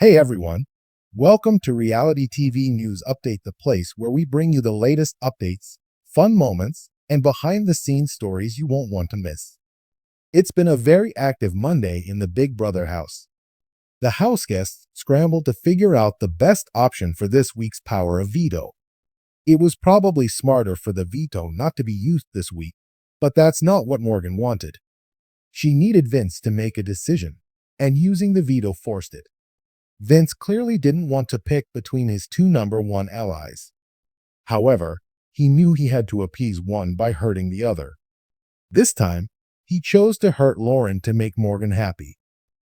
Hey everyone, welcome to Reality TV News Update, the place where we bring you the latest updates, fun moments, and behind the scenes stories you won't want to miss. It's been a very active Monday in the Big Brother house. The house guests scrambled to figure out the best option for this week's power of veto. It was probably smarter for the veto not to be used this week, but that's not what Morgan wanted. She needed Vince to make a decision, and using the veto forced it. Vince clearly didn't want to pick between his two number one allies. However, he knew he had to appease one by hurting the other. This time, he chose to hurt Lauren to make Morgan happy.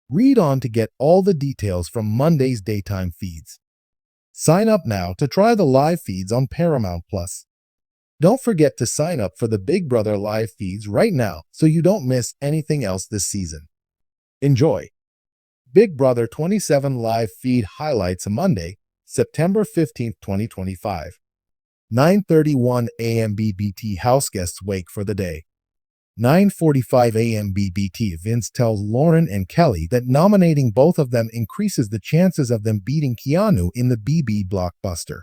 Read on to get all the details from Monday's daytime feeds. Sign up now to try the live feeds on Paramount+. Don't forget to sign up for the Big Brother live feeds right now so you don't miss anything else this season. Enjoy! Big Brother 27 live feed highlights Monday, September 15, 2025. 9:31 a.m. BBT house guests wake for the day. 9:45 a.m. BBT Vince tells Lauren and Kelly that nominating both of them increases the chances of them beating Keanu in the BB blockbuster.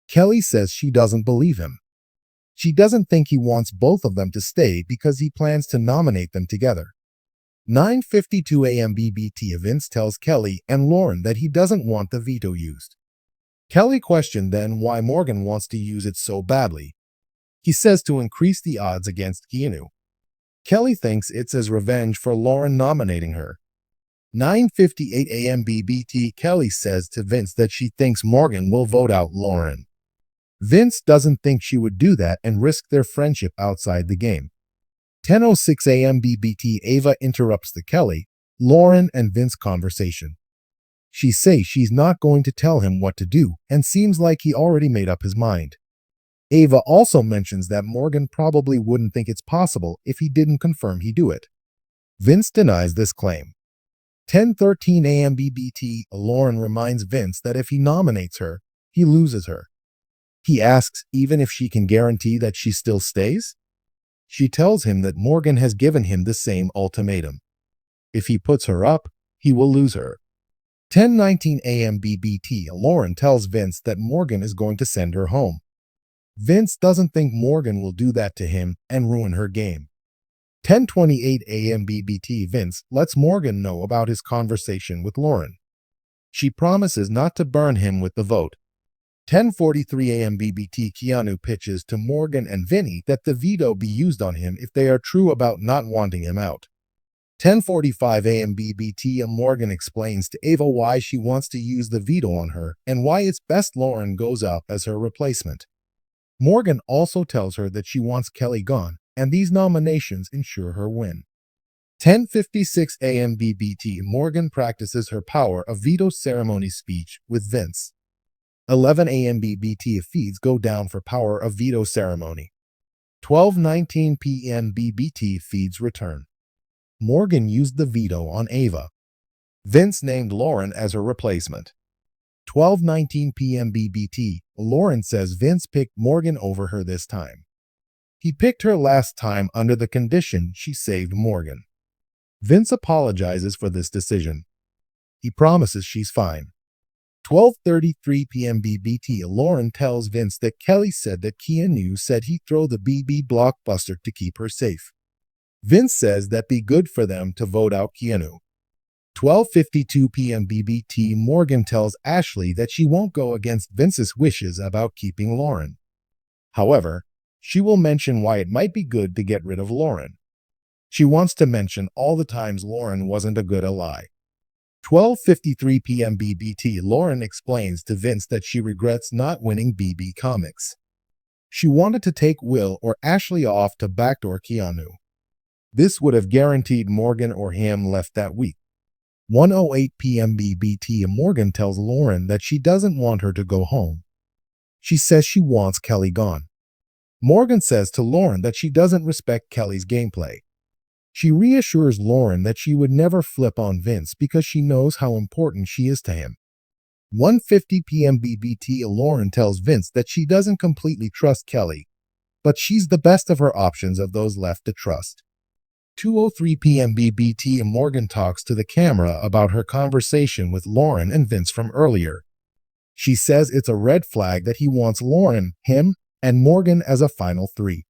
Kelly says she doesn't believe him. She doesn't think he wants both of them to stay because he plans to nominate them together. 9:52 a.m. BBT Vince tells Kelly and Lauren that he doesn't want the veto used. Kelly questioned then why Morgan wants to use it so badly. He says to increase the odds against Keanu. Kelly thinks it's as revenge for Lauren nominating her. 9:58 a.m. BBT Kelly says to Vince that she thinks Morgan will vote out Lauren. Vince doesn't think she would do that and risk their friendship outside the game. 10:06 a.m. BBT Ava interrupts the Kelly, Lauren, and Vince conversation. She says she's not going to tell him what to do and seems like he already made up his mind. Ava also mentions that Morgan probably wouldn't think it's possible if he didn't confirm he'd do it. Vince denies this claim. 10:13 a.m. BBT Lauren reminds Vince that if he nominates her, he loses her. He asks even if she can guarantee that she still stays. She tells him that Morgan has given him the same ultimatum. If he puts her up, he will lose her. 10:19 a.m. BBT Lauren tells Vince that Morgan is going to send her home. Vince doesn't think Morgan will do that to him and ruin her game. 10:28 a.m. BBT Vince lets Morgan know about his conversation with Lauren. She promises not to burn him with the vote. 10:43 a.m. BBT Keanu pitches to Morgan and Vinny that the veto be used on him if they are true about not wanting him out. 10:45 a.m. BBT Morgan explains to Ava why she wants to use the veto on her and why it's best Lauren goes up as her replacement. Morgan also tells her that she wants Kelly gone, and these nominations ensure her win. 10:56 a.m. BBT Morgan practices her power of veto ceremony speech with Vince. 11 a.m. BBT feeds go down for power of veto ceremony. 12:19 p.m. BBT feeds return. Morgan used the veto on Ava. Vince named Lauren as her replacement. 12:19 p.m. BBT Lauren says Vince picked Morgan over her this time. He picked her last time under the condition she saved Morgan. Vince apologizes for this decision. He promises she's fine. 12:33 p.m. BBT Lauren tells Vince that Kelly said that Keanu said he'd throw the BB blockbuster to keep her safe. Vince says that'd be good for them to vote out Keanu. 12:52 p.m. BBT Morgan tells Ashley that she won't go against Vince's wishes about keeping Lauren. However, she will mention why it might be good to get rid of Lauren. She wants to mention all the times Lauren wasn't a good ally. 12:53 p.m. BBT Lauren explains to Vince that she regrets not winning BB Comics. She wanted to take Will or Ashley off to backdoor Keanu. This would have guaranteed Morgan or him left that week. 1:08 p.m. BBT Morgan tells Lauren that she doesn't want her to go home. She says she wants Kelly gone. Morgan says to Lauren that she doesn't respect Kelly's gameplay. She reassures Lauren that she would never flip on Vince because she knows how important she is to him. 1:50 p.m. BBT Lauren tells Vince that she doesn't completely trust Kelly, but she's the best of her options of those left to trust. 2:03 p.m. BBT, and Morgan talks to the camera about her conversation with Lauren and Vince from earlier. She says it's a red flag that he wants Lauren, him, and Morgan as a final three.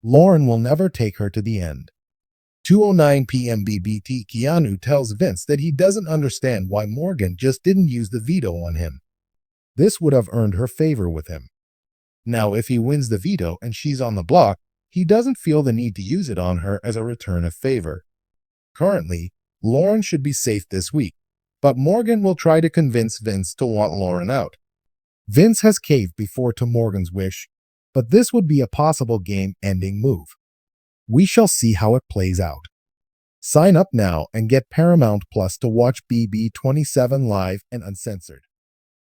Lauren will never take her to the end. 2:09 p.m. BBT, Keanu tells Vince that he doesn't understand why Morgan just didn't use the veto on him. This would have earned her favor with him. Now, if he wins the veto and she's on the block, he doesn't feel the need to use it on her as a return of favor. Currently, Lauren should be safe this week, but Morgan will try to convince Vince to want Lauren out. Vince has caved before to Morgan's wish, but this would be a possible game-ending move. We shall see how it plays out. Sign up now and get Paramount Plus to watch BB27 live and uncensored.